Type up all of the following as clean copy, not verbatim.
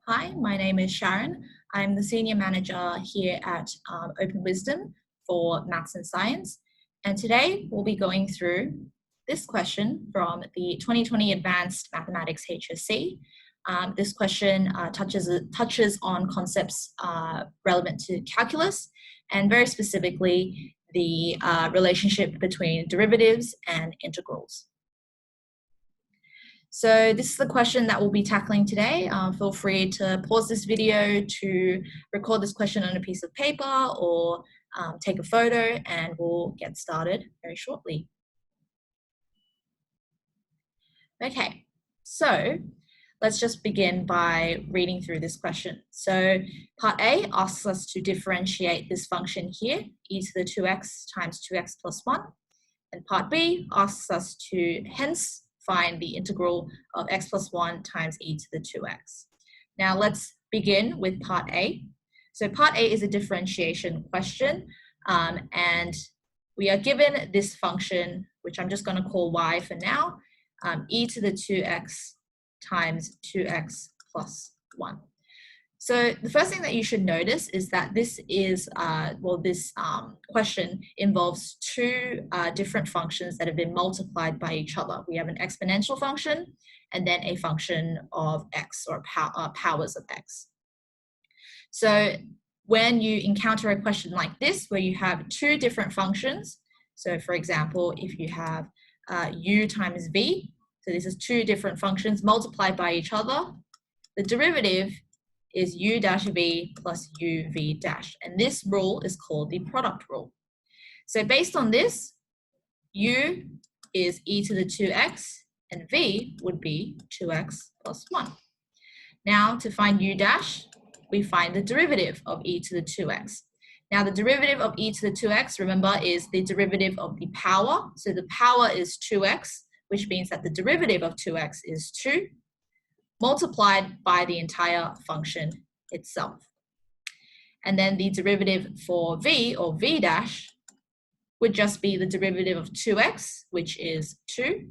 Hi, my name is Sharon. I'm the Senior Manager here at OpenWisdom for Maths and Science. And today we'll be going through this question from the 2020 Advanced Mathematics HSC. This question touches on concepts relevant to calculus and very specifically the relationship between derivatives and integrals. So this is the question that we'll be tackling today. Feel free to pause this video to record this question on a piece of paper or take a photo, and we'll get started very shortly. Okay, so let's just begin by reading through this question. So part A asks us to differentiate this function here, e to the 2x times 2x plus 1. And part B asks us to hence find the integral of x plus 1 times e to the 2x. Now let's begin with part A. So part A is a differentiation question, and we are given this function, which I'm just going to call y for now, e to the 2x times 2x plus 1. So the first thing that you should notice is that this is, this question involves two different functions that have been multiplied by each other. We have an exponential function and then a function of x, or powers of x. So when you encounter a question like this, where you have two different functions, so for example, if you have u times v, so this is two different functions multiplied by each other, the derivative is u dash v plus u v dash. And this rule is called the product rule. So based on this, u is e to the 2x and v would be 2x plus 1. Now to find u dash, we find the derivative of e to the 2x. Now the derivative of e to the 2x, remember, is the derivative of the power. So the power is 2x, which means that the derivative of 2x is 2. Multiplied by the entire function itself. And then the derivative for v, or v dash, would just be the derivative of 2x, which is 2,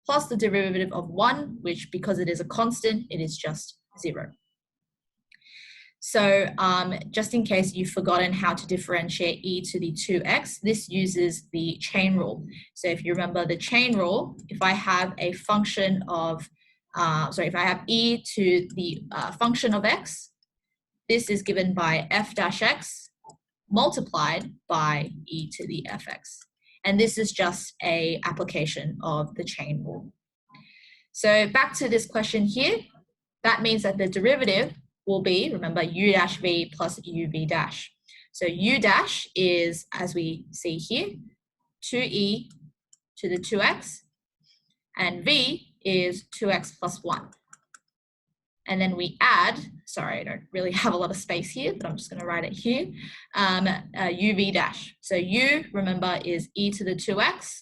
plus the derivative of 1, which, because it is a constant, it is just 0. So just in case you've forgotten how to differentiate e to the 2x, this uses the chain rule. So if you remember the chain rule, if I have a function of if I have e to the function of x, this is given by f dash x multiplied by e to the fx. And this is just an application of the chain rule. So back to this question here, that means that the derivative will be, remember, u dash v plus u v dash. So u dash is, as we see here, 2e to the 2x, and v is 2x plus 1. And then we add, sorry, I don't really have a lot of space here, but I'm just going to write it here, uv dash. So u, remember, is e to the 2x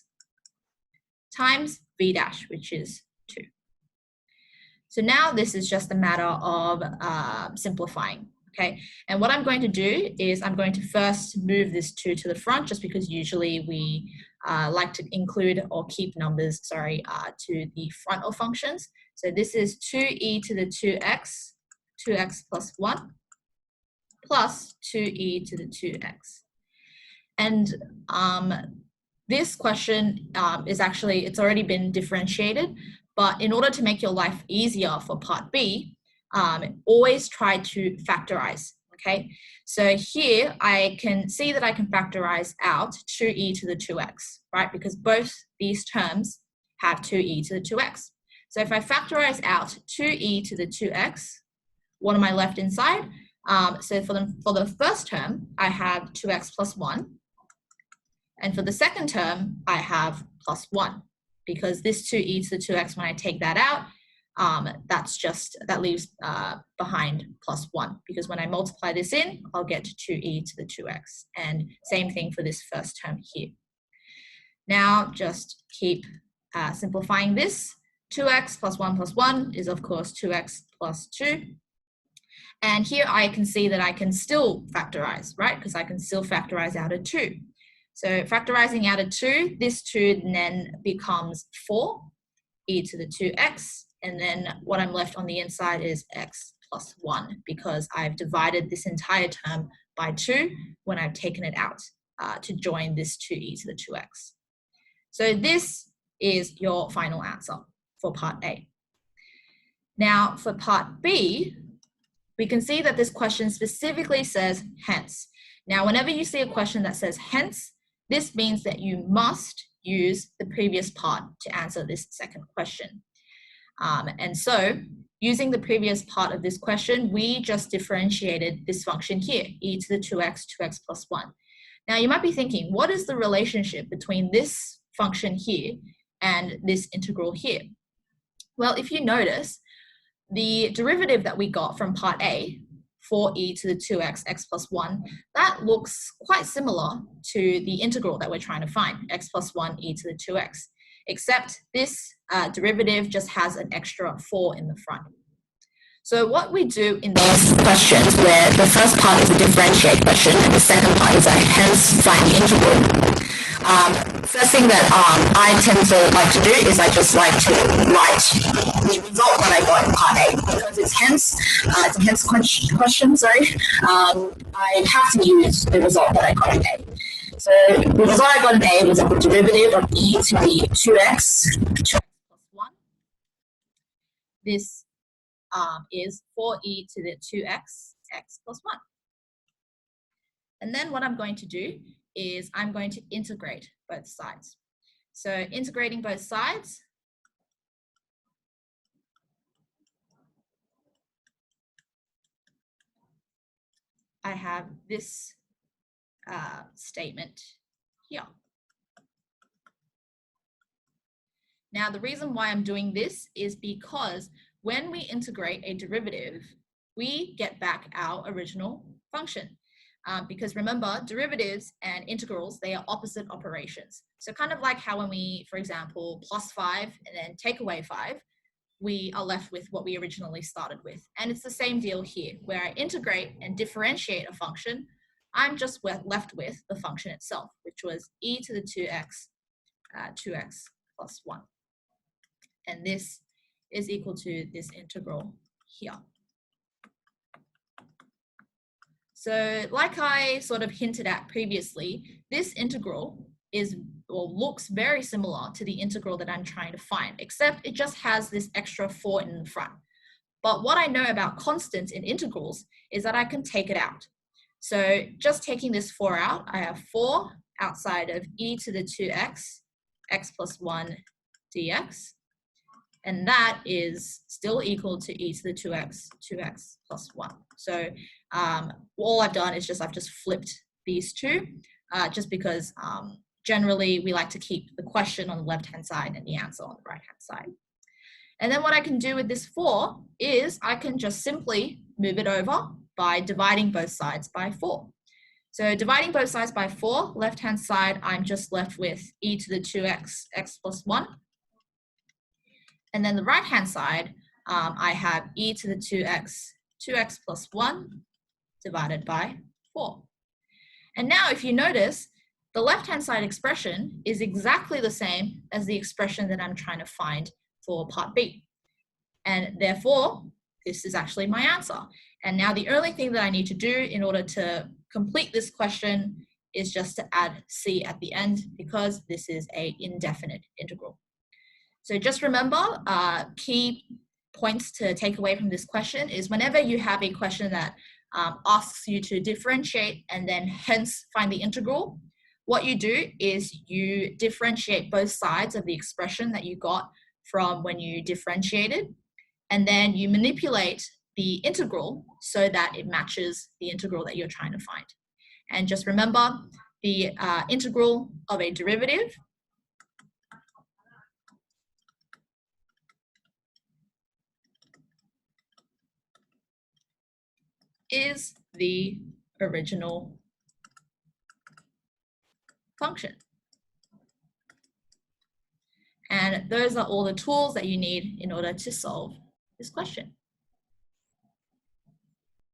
times v dash, which is 2. So now this is just a matter of simplifying, okay? And what I'm going to do is I'm going to first move this 2 to the front, just because usually we like to include or keep numbers, to the front of functions. So this is 2e to the 2x, 2x plus 1, plus 2e to the 2x. And this question is actually, it's already been differentiated, but in order to make your life easier for part B, always try to factorize. Okay, so here I can see that I can factorize out 2e to the 2x, right? Because both these terms have 2e to the 2x. So if I factorize out 2e to the 2x, what am I left inside? So for the first term, I have 2x plus 1. And for the second term, I have plus 1. Because this 2e to the 2x, when I take that out, that leaves behind plus 1, because when I multiply this in, I'll get to 2e to the 2x. And same thing for this first term here. Now just keep simplifying this. 2x plus 1 is, of course, 2x plus 2. And here I can see that I can still factorize, right? Because I can still factorize out a 2. So factorizing out a 2, this 2 then becomes 4, e to the 2x. And then what I'm left on the inside is x plus 1 because I've divided this entire term by 2 when I've taken it out to join this 2e to the 2x. So this is your final answer for part A. Now for part B, we can see that this question specifically says hence. Now whenever you see a question that says hence, this means that you must use the previous part to answer this second question. And so using the previous part of this question, we just differentiated this function here, e to the 2x, 2x plus 1. Now you might be thinking, what is the relationship between this function here and this integral here? Well, if you notice, the derivative that we got from part A, 4e to the 2x, x plus 1, that looks quite similar to the integral that we're trying to find, x plus 1 e to the 2x, except this derivative just has an extra 4 in the front. So what we do in these questions, where the first part is a differentiate question and the second part is a hence find the integral, first thing that I tend to like to do is I just like to write the result that I got in part A. Because it's a hence question, I have to use the result that I got in A. So the result I got in A was that the derivative of e to the 2x, 2x plus 1. This is 4e to the 2x, x plus 1. And then what I'm going to do is I'm going to integrate both sides. So integrating both sides, I have this statement here. Now the reason why I'm doing this is because when we integrate a derivative, we get back our original function. Because remember, derivatives and integrals, they are opposite operations. So kind of like how when we, for example, plus 5 and then take away 5, we are left with what we originally started with. And it's the same deal here, where I integrate and differentiate a function, I'm just left with the function itself, which was e to the 2x, 2x plus 1. And this is equal to this integral here. So like I sort of hinted at previously, this integral is or looks very similar to the integral that I'm trying to find, except it just has this extra 4 in front. But what I know about constants in integrals is that I can take it out. So just taking this 4 out, I have 4 outside of e to the 2x, x plus 1 dx. And that is still equal to e to the 2x, 2x plus 1. So all I've done is I've just flipped these two, just because generally we like to keep the question on the left-hand side and the answer on the right-hand side. And then what I can do with this 4 is I can just simply move it over by dividing both sides by 4. So dividing both sides by 4, left-hand side, I'm just left with e to the 2x, x plus 1. And then the right-hand side, I have e to the 2x, 2x plus 1 divided by 4. And now if you notice, the left-hand side expression is exactly the same as the expression that I'm trying to find for part B. And therefore, this is actually my answer. And now the only thing that I need to do in order to complete this question is just to add c at the end, because this is an indefinite integral. So just remember, key points to take away from this question is whenever you have a question that asks you to differentiate and then hence find the integral, what you do is you differentiate both sides of the expression that you got from when you differentiated, and then you manipulate the integral so that it matches the integral that you're trying to find. And just remember, the integral of a derivative is the original function. And those are all the tools that you need in order to solve this question.